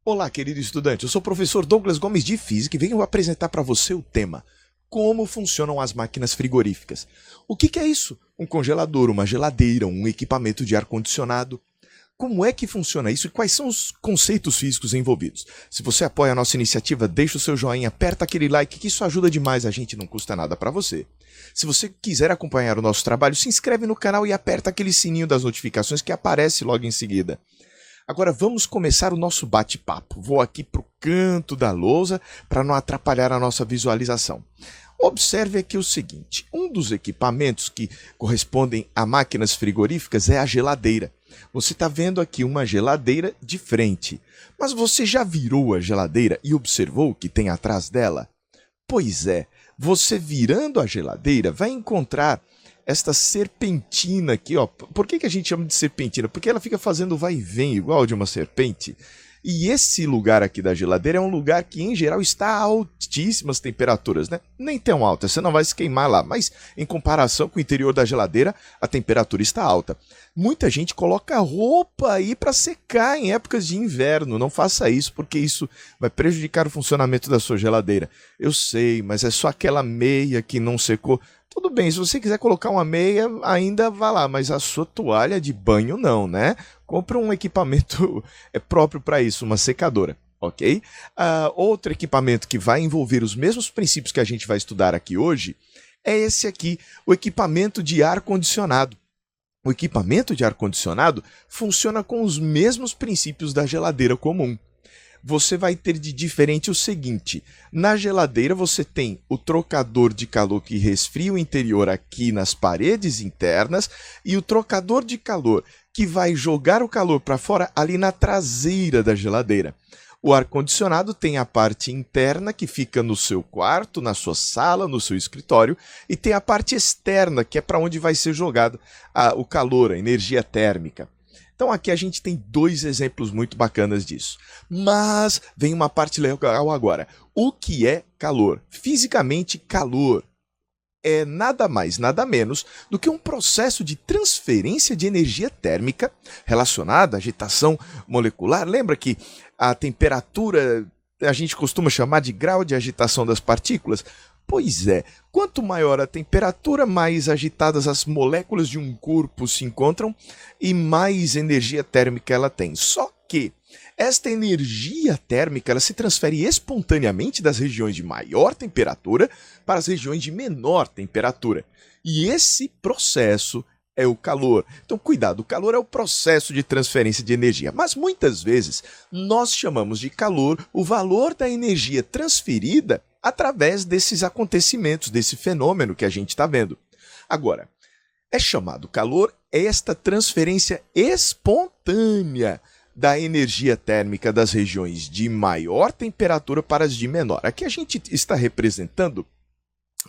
Olá, querido estudante. Eu sou o professor Douglas Gomes de Física e venho apresentar para você o tema: como funcionam as máquinas frigoríficas. O que é isso? Um congelador, uma geladeira, um equipamento de ar-condicionado. Como é que funciona isso e quais são os conceitos físicos envolvidos? Se você apoia a nossa iniciativa, deixa o seu joinha, aperta aquele like que isso ajuda demais a gente, não custa nada para você. Se você quiser acompanhar o nosso trabalho, se inscreve no canal e aperta aquele sininho das notificações que aparece logo em seguida. Agora vamos começar o nosso bate-papo. Vou aqui para o canto da lousa para não atrapalhar a nossa visualização. Observe aqui o seguinte: um dos equipamentos que correspondem a máquinas frigoríficas é a geladeira. Você está vendo aqui uma geladeira de frente, mas você já virou a geladeira e observou o que tem atrás dela? Pois é, você virando a geladeira vai encontrar esta serpentina aqui, ó. Por que a gente chama de serpentina? Porque ela fica fazendo vai e vem igual de uma serpente. E esse lugar aqui da geladeira é um lugar que, em geral, está a altíssimas temperaturas, né? Nem tão alta, você não vai se queimar lá, mas em comparação com o interior da geladeira, a temperatura está alta. Muita gente coloca roupa aí para secar em épocas de inverno. Não faça isso, porque isso vai prejudicar o funcionamento da sua geladeira. Eu sei, mas é só aquela meia que não secou. Tudo bem, se você quiser colocar uma meia, ainda vá lá, mas a sua toalha de banho não, né? Compre um equipamento próprio para isso, uma secadora, ok? Outro equipamento que vai envolver os mesmos princípios que a gente vai estudar aqui hoje é esse aqui, o equipamento de ar-condicionado. O equipamento de ar-condicionado funciona com os mesmos princípios da geladeira comum. Você vai ter de diferente o seguinte: na geladeira você tem o trocador de calor que resfria o interior aqui nas paredes internas e o trocador de calor que vai jogar o calor para fora ali na traseira da geladeira. O ar-condicionado tem a parte interna que fica no seu quarto, na sua sala, no seu escritório, e tem a parte externa que é para onde vai ser jogado o calor, a energia térmica. Então aqui a gente tem dois exemplos muito bacanas disso. Mas vem uma parte legal agora. O que é calor? Fisicamente, calor é nada mais, nada menos do que um processo de transferência de energia térmica relacionada à agitação molecular. Lembra que a temperatura a gente costuma chamar de grau de agitação das partículas? Pois é, quanto maior a temperatura, mais agitadas as moléculas de um corpo se encontram e mais energia térmica ela tem. Só que esta energia térmica ela se transfere espontaneamente das regiões de maior temperatura para as regiões de menor temperatura. E esse processo é o calor. Então, cuidado, o calor é o processo de transferência de energia. Mas muitas vezes nós chamamos de calor o valor da energia transferida através desses acontecimentos, desse fenômeno que a gente está vendo. Agora, é chamado calor esta transferência espontânea da energia térmica das regiões de maior temperatura para as de menor. Aqui a gente está representando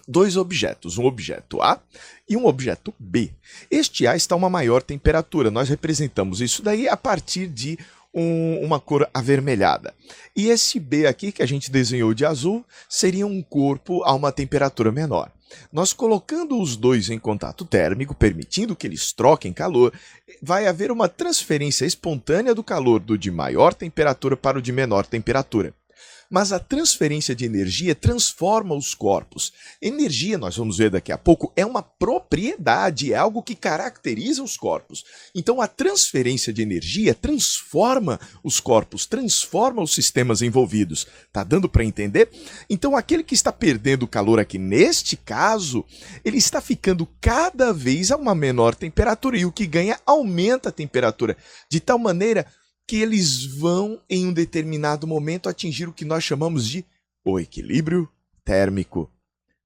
dois objetos, um objeto A e um objeto B. Este A está a uma maior temperatura, nós representamos isso daí a partir de uma cor avermelhada. E esse B aqui, que a gente desenhou de azul, seria um corpo a uma temperatura menor. Nós colocando os dois em contato térmico, permitindo que eles troquem calor, vai haver uma transferência espontânea do calor do de maior temperatura para o de menor temperatura. Mas a transferência de energia transforma os corpos. Energia, nós vamos ver daqui a pouco, é uma propriedade, é algo que caracteriza os corpos. Então a transferência de energia transforma os corpos, transforma os sistemas envolvidos. Tá dando para entender? Então aquele que está perdendo calor aqui, neste caso, ele está ficando cada vez a uma menor temperatura e o que ganha aumenta a temperatura, de tal maneira que eles vão, em um determinado momento, atingir o que nós chamamos de o equilíbrio térmico.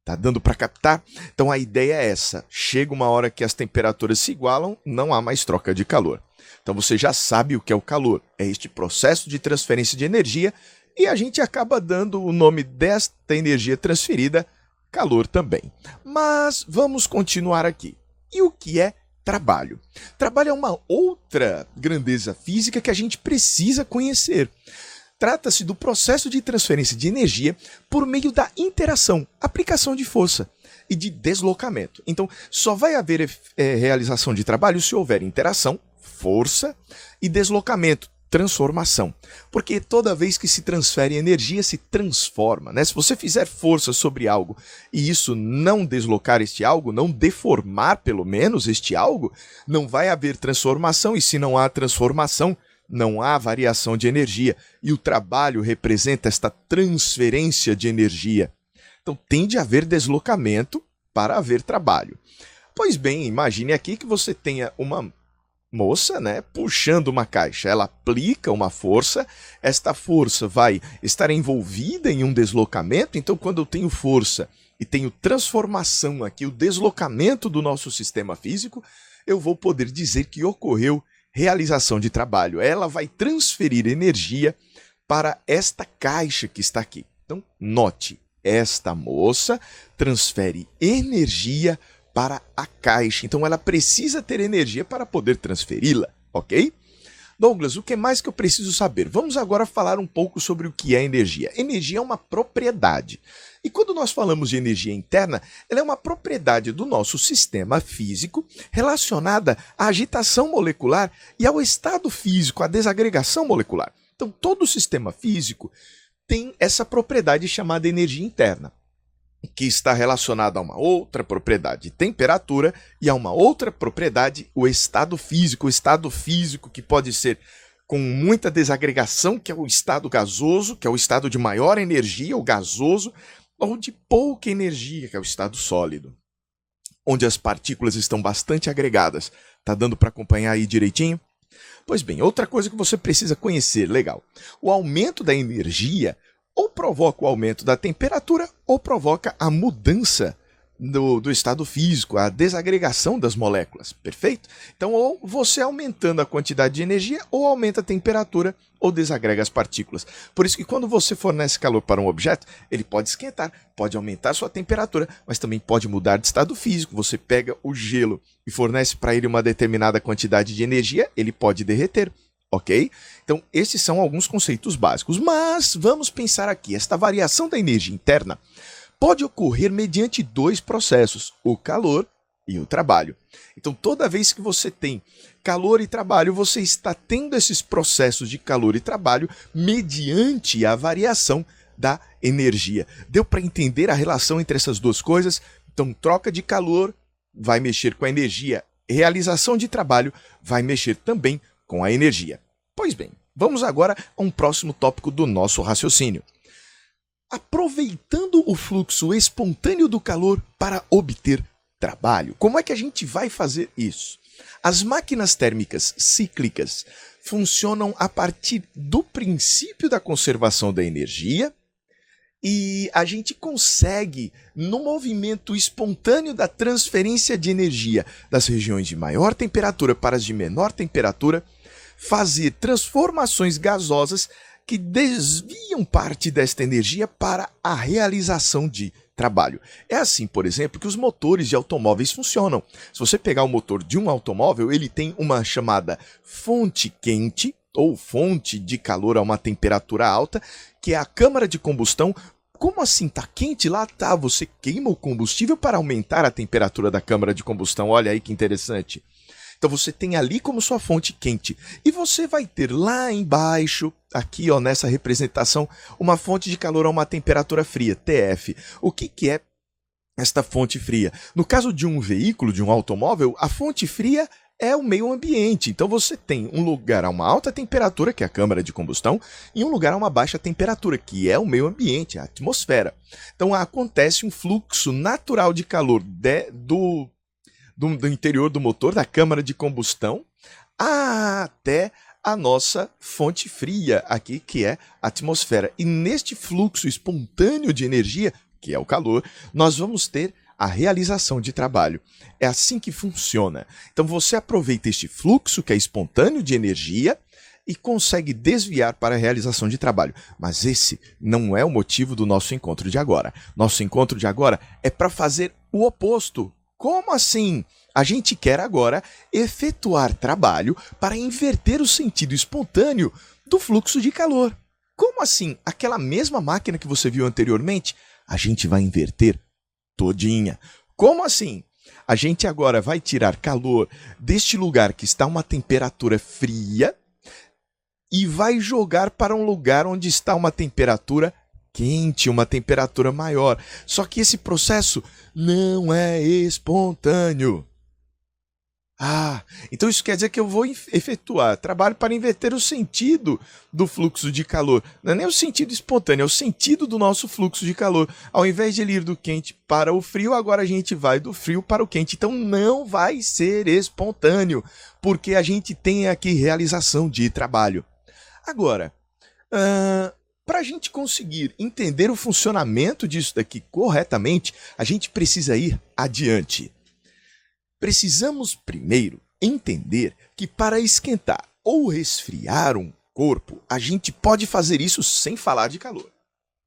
Tá dando para captar? Então a ideia é essa. Chega uma hora que as temperaturas se igualam, não há mais troca de calor. Então você já sabe o que é o calor. É este processo de transferência de energia e a gente acaba dando o nome desta energia transferida calor também. Mas vamos continuar aqui. E o que é trabalho? Trabalho é uma outra grandeza física que a gente precisa conhecer. Trata-se do processo de transferência de energia por meio da interação, aplicação de força e de deslocamento. Então, só vai haver realização de trabalho se houver interação, força e deslocamento. transformação. Porque toda vez que se transfere energia, se transforma, né? Se você fizer força sobre algo e isso não deslocar este algo, não deformar pelo menos este algo, não vai haver transformação, e se não há transformação, não há variação de energia. E o trabalho representa esta transferência de energia. Então tem de haver deslocamento para haver trabalho. Pois bem, imagine aqui que você tenha uma moça, né, puxando uma caixa. Ela aplica uma força, esta força vai estar envolvida em um deslocamento. Então, quando eu tenho força e tenho transformação aqui, o deslocamento do nosso sistema físico, eu vou poder dizer que ocorreu realização de trabalho. Ela vai transferir energia para esta caixa que está aqui. Então, note, esta moça transfere energia para a caixa. Então ela precisa ter energia para poder transferi-la, ok? Douglas, o que mais que eu preciso saber? Vamos agora falar um pouco sobre o que é energia. Energia é uma propriedade. E quando nós falamos de energia interna, ela é uma propriedade do nosso sistema físico relacionada à agitação molecular e ao estado físico, à desagregação molecular. Então todo o sistema físico tem essa propriedade chamada energia interna, que está relacionada a uma outra propriedade, temperatura, e a uma outra propriedade, o estado físico que pode ser com muita desagregação, que é o estado gasoso, que é o estado de maior energia, o gasoso, ou de pouca energia, que é o estado sólido, onde as partículas estão bastante agregadas. Tá dando para acompanhar aí direitinho? Pois bem, outra coisa que você precisa conhecer, legal, o aumento da energia ou provoca o aumento da temperatura ou provoca a mudança do estado físico, a desagregação das moléculas, perfeito? Então, ou você aumentando a quantidade de energia, ou aumenta a temperatura, ou desagrega as partículas. Por isso que quando você fornece calor para um objeto, ele pode esquentar, pode aumentar sua temperatura, mas também pode mudar de estado físico. Você pega o gelo e fornece para ele uma determinada quantidade de energia, ele pode derreter. Ok? Então, esses são alguns conceitos básicos. Mas vamos pensar aqui, esta variação da energia interna pode ocorrer mediante dois processos, o calor e o trabalho. Então, toda vez que você tem calor e trabalho, você está tendo esses processos de calor e trabalho mediante a variação da energia. Deu para entender a relação entre essas duas coisas? Então, troca de calor vai mexer com a energia, realização de trabalho vai mexer também com a energia. Pois bem, vamos agora a um próximo tópico do nosso raciocínio. Aproveitando o fluxo espontâneo do calor para obter trabalho. Como é que a gente vai fazer isso? As máquinas térmicas cíclicas funcionam a partir do princípio da conservação da energia e a gente consegue, no movimento espontâneo da transferência de energia das regiões de maior temperatura para as de menor temperatura, fazer transformações gasosas que desviam parte desta energia para a realização de trabalho. É assim, por exemplo, que os motores de automóveis funcionam. Se você pegar o motor de um automóvel, ele tem uma chamada fonte quente, ou fonte de calor a uma temperatura alta, que é a câmara de combustão. Como assim? Tá quente lá? Tá, você queima o combustível para aumentar a temperatura da câmara de combustão. Olha aí que interessante. Então você tem ali como sua fonte quente. E você vai ter lá embaixo, aqui ó, nessa representação, uma fonte de calor a uma temperatura fria, TF. O que é esta fonte fria? No caso de um veículo, de um automóvel, a fonte fria é o meio ambiente. Então você tem um lugar a uma alta temperatura, que é a câmara de combustão, e um lugar a uma baixa temperatura, que é o meio ambiente, a atmosfera. Então acontece um fluxo natural de calor do interior do motor, da câmara de combustão, até a nossa fonte fria aqui, que é a atmosfera. E neste fluxo espontâneo de energia, que é o calor, nós vamos ter a realização de trabalho. É assim que funciona. Então você aproveita este fluxo, que é espontâneo de energia, e consegue desviar para a realização de trabalho. Mas esse não é o motivo do nosso encontro de agora. Nosso encontro de agora é para fazer o oposto. Como assim? A gente quer agora efetuar trabalho para inverter o sentido espontâneo do fluxo de calor. Como assim? Aquela mesma máquina que você viu anteriormente, a gente vai inverter todinha. Como assim? A gente agora vai tirar calor deste lugar que está a uma temperatura fria e vai jogar para um lugar onde está uma temperatura quente, uma temperatura maior. Só que esse processo não é espontâneo. Então isso quer dizer que eu vou efetuar trabalho para inverter o sentido do fluxo de calor. Não é nem o sentido espontâneo, é o sentido do nosso fluxo de calor. Ao invés de ele ir do quente para o frio, agora a gente vai do frio para o quente. Então não vai ser espontâneo, porque a gente tem aqui realização de trabalho. Agora, para a gente conseguir entender o funcionamento disso daqui corretamente, a gente precisa ir adiante. Precisamos primeiro entender que para esquentar ou resfriar um corpo, a gente pode fazer isso sem falar de calor.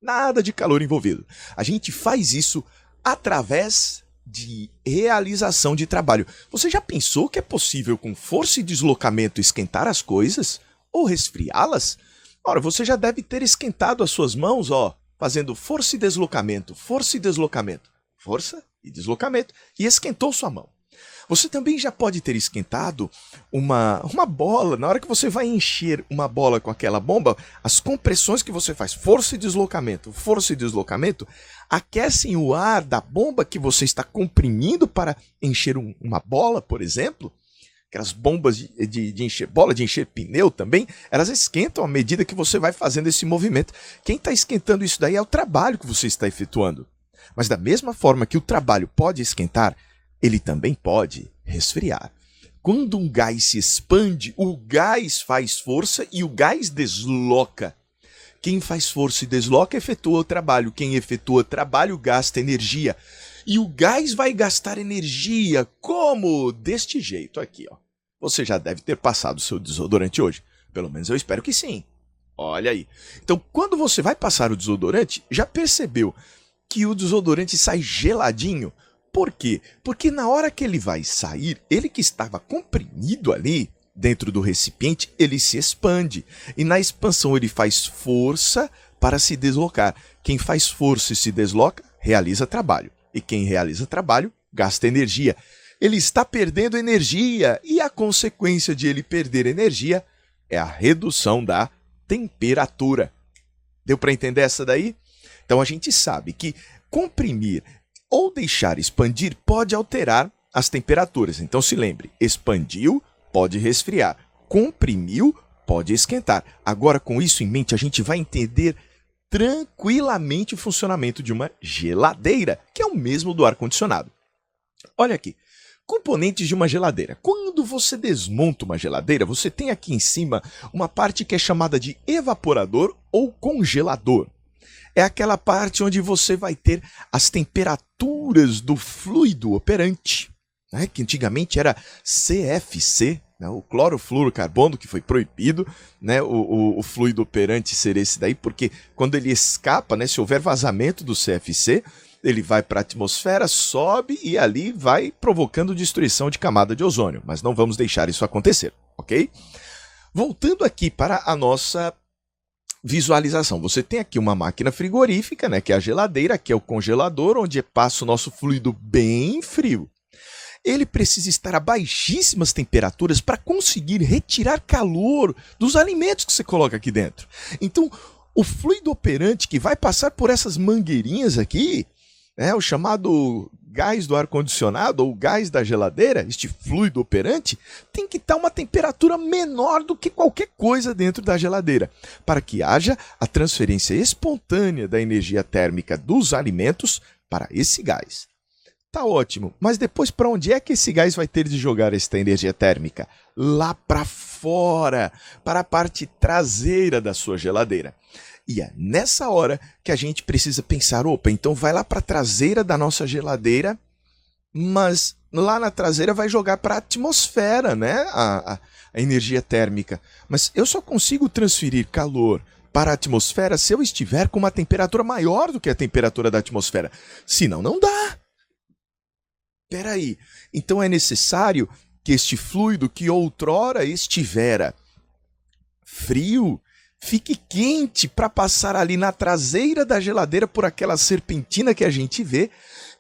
Nada de calor envolvido. A gente faz isso através de realização de trabalho. Você já pensou que é possível com força e deslocamento esquentar as coisas ou resfriá-las? Ora, você já deve ter esquentado as suas mãos, fazendo força e deslocamento, força e deslocamento, força e deslocamento, e esquentou sua mão. Você também já pode ter esquentado uma bola. Na hora que você vai encher uma bola com aquela bomba, as compressões que você faz, força e deslocamento, aquecem o ar da bomba que você está comprimindo para encher uma bola, por exemplo. Aquelas bombas de encher bola, de encher pneu também, elas esquentam à medida que você vai fazendo esse movimento. Quem está esquentando isso daí é o trabalho que você está efetuando. Mas da mesma forma que o trabalho pode esquentar, ele também pode resfriar. Quando um gás se expande, o gás faz força e o gás desloca. Quem faz força e desloca efetua o trabalho. Quem efetua trabalho gasta energia. E o gás vai gastar energia como? Deste jeito aqui, Você já deve ter passado o seu desodorante hoje. Pelo menos eu espero que sim. Olha aí. Então, quando você vai passar o desodorante, já percebeu que o desodorante sai geladinho? Por quê? Porque na hora que ele vai sair, ele que estava comprimido ali, dentro do recipiente, ele se expande. E na expansão ele faz força para se deslocar. Quem faz força e se desloca, realiza trabalho. E quem realiza trabalho, gasta energia. Ele está perdendo energia e a consequência de ele perder energia é a redução da temperatura. Deu para entender essa daí? Então a gente sabe que comprimir ou deixar expandir pode alterar as temperaturas. Então se lembre, expandiu, pode resfriar. Comprimiu, pode esquentar. Agora, com isso em mente, a gente vai entender tranquilamente o funcionamento de uma geladeira, que é o mesmo do ar-condicionado. Olha aqui, componentes de uma geladeira. Quando você desmonta uma geladeira, você tem aqui em cima uma parte que é chamada de evaporador ou congelador. É aquela parte onde você vai ter as temperaturas do fluido operante, né? Que antigamente era CFC, né? O clorofluorocarbono, que foi proibido, né? O fluido operante ser esse daí, porque quando ele escapa, né? Se houver vazamento do CFC, ele vai para a atmosfera, sobe e ali vai provocando destruição de camada de ozônio. Mas não vamos deixar isso acontecer, ok? Voltando aqui para a nossa visualização. Você tem aqui uma máquina frigorífica, né, que é a geladeira, que é o congelador, onde passa o nosso fluido bem frio. Ele precisa estar a baixíssimas temperaturas para conseguir retirar calor dos alimentos que você coloca aqui dentro. Então, o fluido operante que vai passar por essas mangueirinhas aqui, o chamado gás do ar-condicionado ou gás da geladeira, este fluido operante, tem que estar uma temperatura menor do que qualquer coisa dentro da geladeira, para que haja a transferência espontânea da energia térmica dos alimentos para esse gás. Tá ótimo, mas depois para onde é que esse gás vai ter de jogar esta energia térmica? Lá para fora, para a parte traseira da sua geladeira. E é nessa hora que a gente precisa pensar, então vai lá para a traseira da nossa geladeira, mas lá na traseira vai jogar para a atmosfera, né? A energia térmica. Mas eu só consigo transferir calor para a atmosfera se eu estiver com uma temperatura maior do que a temperatura da atmosfera. Senão, não dá. Peraí, então é necessário que este fluido que outrora estivera frio fique quente para passar ali na traseira da geladeira por aquela serpentina que a gente vê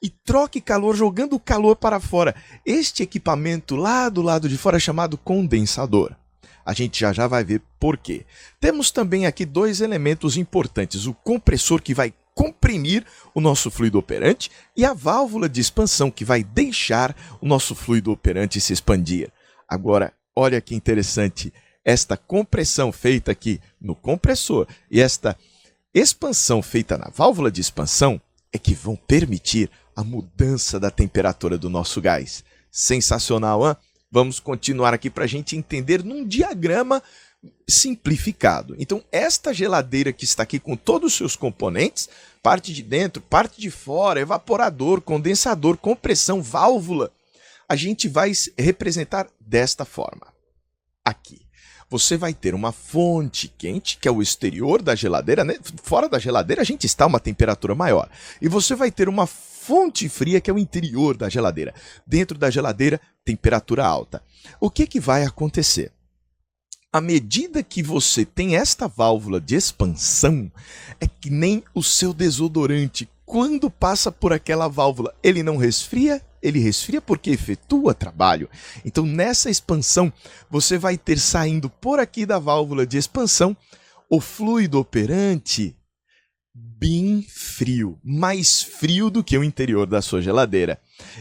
e troque calor jogando o calor para fora. Este equipamento lá do lado de fora é chamado condensador. A gente já vai ver por quê. Temos também aqui dois elementos importantes: o compressor, que vai comprimir o nosso fluido operante, e a válvula de expansão, que vai deixar o nosso fluido operante se expandir. Agora, olha que interessante, esta compressão feita aqui no compressor e esta expansão feita na válvula de expansão é que vão permitir a mudança da temperatura do nosso gás. Sensacional, hein? Vamos continuar aqui para a gente entender num diagrama simplificado. Então, esta geladeira que está aqui com todos os seus componentes, parte de dentro, parte de fora, evaporador, condensador, compressão, válvula, a gente vai representar desta forma. Aqui, você vai ter uma fonte quente, que é o exterior da geladeira, né? Fora da geladeira a gente está a uma temperatura maior. E você vai ter uma fonte fria, que é o interior da geladeira. Dentro da geladeira, temperatura alta. O que vai acontecer? À medida que você tem esta válvula de expansão, é que nem o seu desodorante. Quando passa por aquela válvula, ele não resfria? Ele resfria porque efetua trabalho. Então, nessa expansão, você vai ter saindo por aqui da válvula de expansão o fluido operante bem frio, mais frio do que o interior da sua geladeira.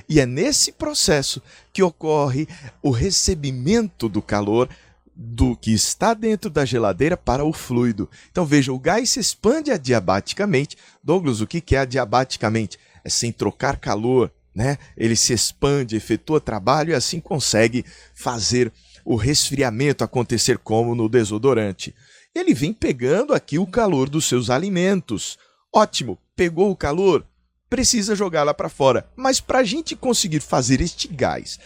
E é nesse processo que ocorre o recebimento do calor do que está dentro da geladeira para o fluido. Então veja, o gás se expande adiabaticamente. Douglas, o que é adiabaticamente? É sem trocar calor, né? Ele se expande, efetua trabalho e assim consegue fazer o resfriamento acontecer como no desodorante. Ele vem pegando aqui o calor dos seus alimentos. Ótimo, pegou o calor, precisa jogar lá para fora. Mas para a gente conseguir fazer este gás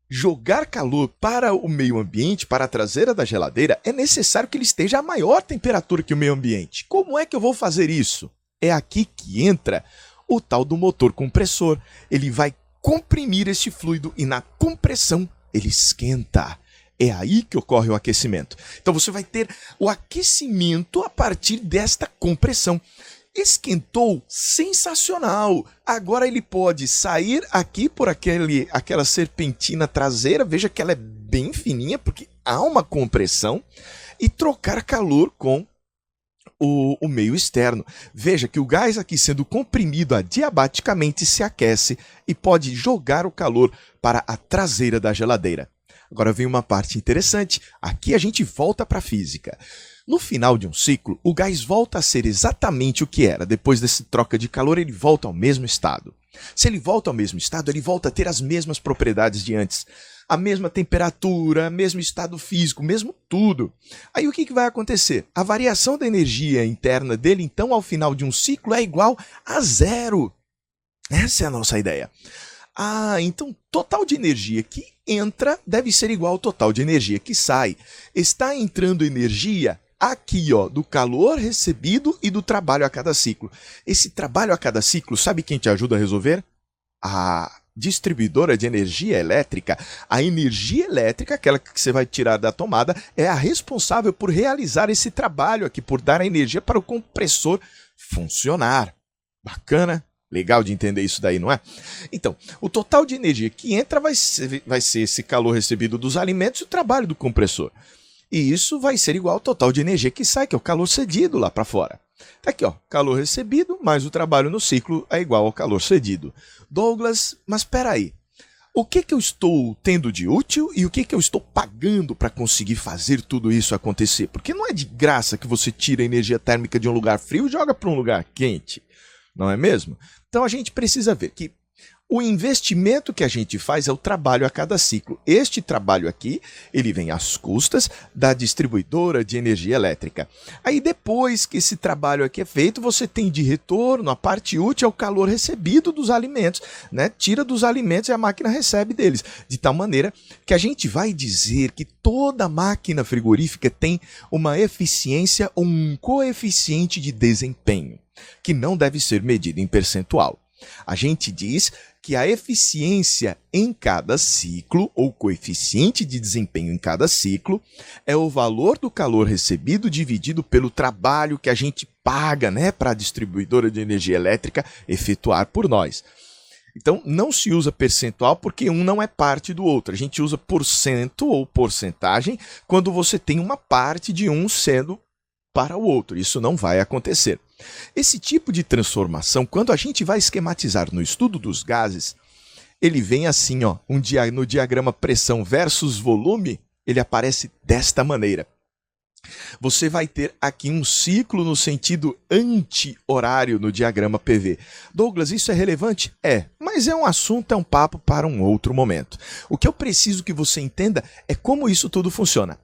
jogar calor para o meio ambiente, para a traseira da geladeira, é necessário que ele esteja a maior temperatura que o meio ambiente. Como é que eu vou fazer isso? É aqui que entra o tal do motor compressor. Ele vai comprimir este fluido e na compressão ele esquenta. É aí que ocorre o aquecimento. Então você vai ter o aquecimento a partir desta compressão. Esquentou, sensacional! Agora ele pode sair aqui por aquela serpentina traseira, veja que ela é bem fininha, porque há uma compressão, e trocar calor com o meio externo. Veja que o gás aqui sendo comprimido adiabaticamente se aquece e pode jogar o calor para a traseira da geladeira. Agora vem uma parte interessante, aqui a gente volta para a física. No final de um ciclo, o gás volta a ser exatamente o que era. Depois dessa troca de calor, ele volta ao mesmo estado. Se ele volta ao mesmo estado, ele volta a ter as mesmas propriedades de antes. A mesma temperatura, mesmo estado físico, mesmo tudo. Aí o que vai acontecer? A variação da energia interna dele, então, ao final de um ciclo, é igual a zero. Essa é a nossa ideia. Então total de energia que entra deve ser igual ao total de energia que sai. Está entrando energia aqui, ó, do calor recebido e do trabalho a cada ciclo. Esse trabalho a cada ciclo, sabe quem te ajuda a resolver? A distribuidora de energia elétrica. A energia elétrica, aquela que você vai tirar da tomada, é a responsável por realizar esse trabalho aqui, por dar a energia para o compressor funcionar. Bacana? Legal de entender isso daí, não é? Então, o total de energia que entra vai ser esse calor recebido dos alimentos e o trabalho do compressor. E isso vai ser igual ao total de energia que sai, que é o calor cedido lá para fora. Tá aqui, ó, calor recebido mais o trabalho no ciclo é igual ao calor cedido. Douglas, mas espera aí. O que eu estou tendo de útil e o que eu estou pagando para conseguir fazer tudo isso acontecer? Porque não é de graça que você tira a energia térmica de um lugar frio e joga para um lugar quente. Não é mesmo? Então a gente precisa ver que o investimento que a gente faz é o trabalho a cada ciclo. Este trabalho aqui, ele vem às custas da distribuidora de energia elétrica. Aí depois que esse trabalho aqui é feito, você tem de retorno, a parte útil é o calor recebido dos alimentos, né? Tira dos alimentos e a máquina recebe deles. De tal maneira que a gente vai dizer que toda máquina frigorífica tem uma eficiência ou um coeficiente de desempenho, que não deve ser medido em percentual. A gente diz que a eficiência em cada ciclo, ou coeficiente de desempenho em cada ciclo, é o valor do calor recebido dividido pelo trabalho que a gente paga, né, para a distribuidora de energia elétrica efetuar por nós. Então, não se usa percentual porque um não é parte do outro. A gente usa porcento ou porcentagem quando você tem uma parte de um sendo para o outro. Isso não vai acontecer. Esse tipo de transformação, quando a gente vai esquematizar no estudo dos gases, ele vem assim, ó, no diagrama pressão versus volume, ele aparece desta maneira. Você vai ter aqui um ciclo no sentido anti-horário no diagrama PV. Douglas, isso é relevante? É, mas é um assunto, é um papo para um outro momento. O que eu preciso que você entenda é como isso tudo funciona.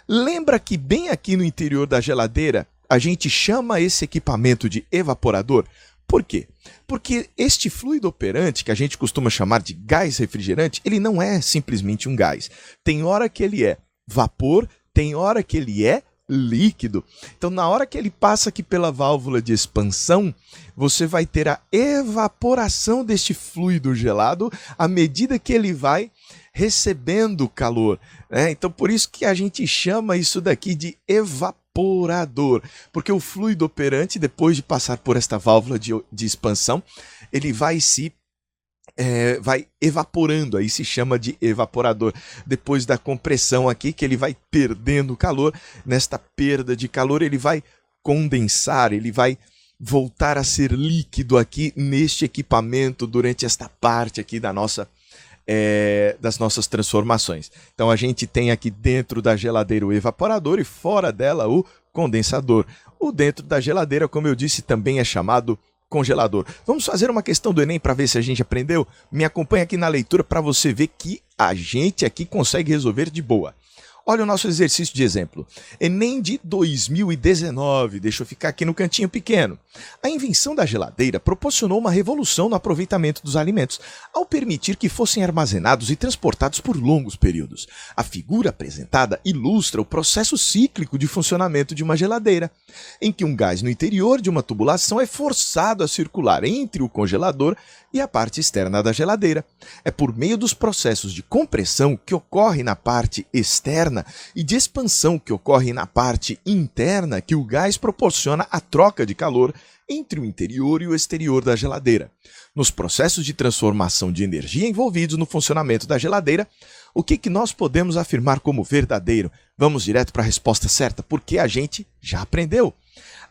Lembra que bem aqui no interior da geladeira, a gente chama esse equipamento de evaporador? Por quê? Porque este fluido operante, que a gente costuma chamar de gás refrigerante, ele não é simplesmente um gás. Tem hora que ele é vapor, tem hora que ele é líquido. Então, na hora que ele passa aqui pela válvula de expansão, você vai ter a evaporação deste fluido gelado à medida que ele vai recebendo calor, né? Então, por isso que a gente chama isso daqui de evaporador, porque o fluido operante, depois de passar por esta válvula de expansão, ele vai vai evaporando, aí se chama de evaporador. Depois da compressão aqui, que ele vai perdendo calor, nesta perda de calor ele vai condensar, ele vai voltar a ser líquido aqui neste equipamento durante esta parte aqui das nossas transformações. Então a gente tem aqui dentro da geladeira o evaporador e fora dela o condensador. O dentro da geladeira, como eu disse, também é chamado congelador. Vamos fazer uma questão do Enem para ver se a gente aprendeu? Me acompanha aqui na leitura para você ver que a gente aqui consegue resolver de boa. Olha o nosso exercício de exemplo. Enem de 2019, deixa eu ficar aqui no cantinho pequeno. A invenção da geladeira proporcionou uma revolução no aproveitamento dos alimentos, ao permitir que fossem armazenados e transportados por longos períodos. A figura apresentada ilustra o processo cíclico de funcionamento de uma geladeira, em que um gás no interior de uma tubulação é forçado a circular entre o congelador e a parte externa da geladeira. É por meio dos processos de compressão que ocorre na parte externa e de expansão que ocorre na parte interna que o gás proporciona a troca de calor entre o interior e o exterior da geladeira. Nos processos de transformação de energia envolvidos no funcionamento da geladeira, o que nós podemos afirmar como verdadeiro? Vamos direto para a resposta certa, porque a gente já aprendeu.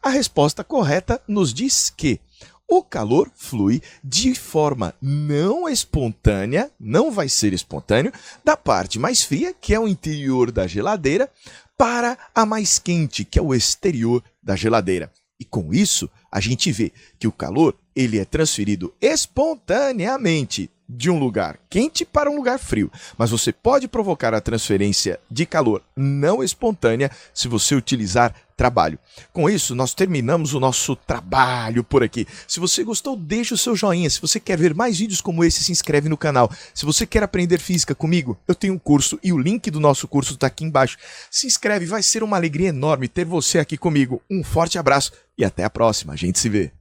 A resposta correta nos diz que o calor flui de forma não espontânea, não vai ser espontâneo, da parte mais fria, que é o interior da geladeira, para a mais quente, que é o exterior da geladeira. E com isso, a gente vê que o calor ele é transferido espontaneamente de um lugar quente para um lugar frio. Mas você pode provocar a transferência de calor não espontânea se você utilizar trabalho. Com isso, nós terminamos o nosso trabalho por aqui. Se você gostou, deixa o seu joinha. Se você quer ver mais vídeos como esse, se inscreve no canal. Se você quer aprender física comigo, eu tenho um curso e o link do nosso curso está aqui embaixo. Se inscreve, vai ser uma alegria enorme ter você aqui comigo. Um forte abraço e até a próxima. A gente se vê.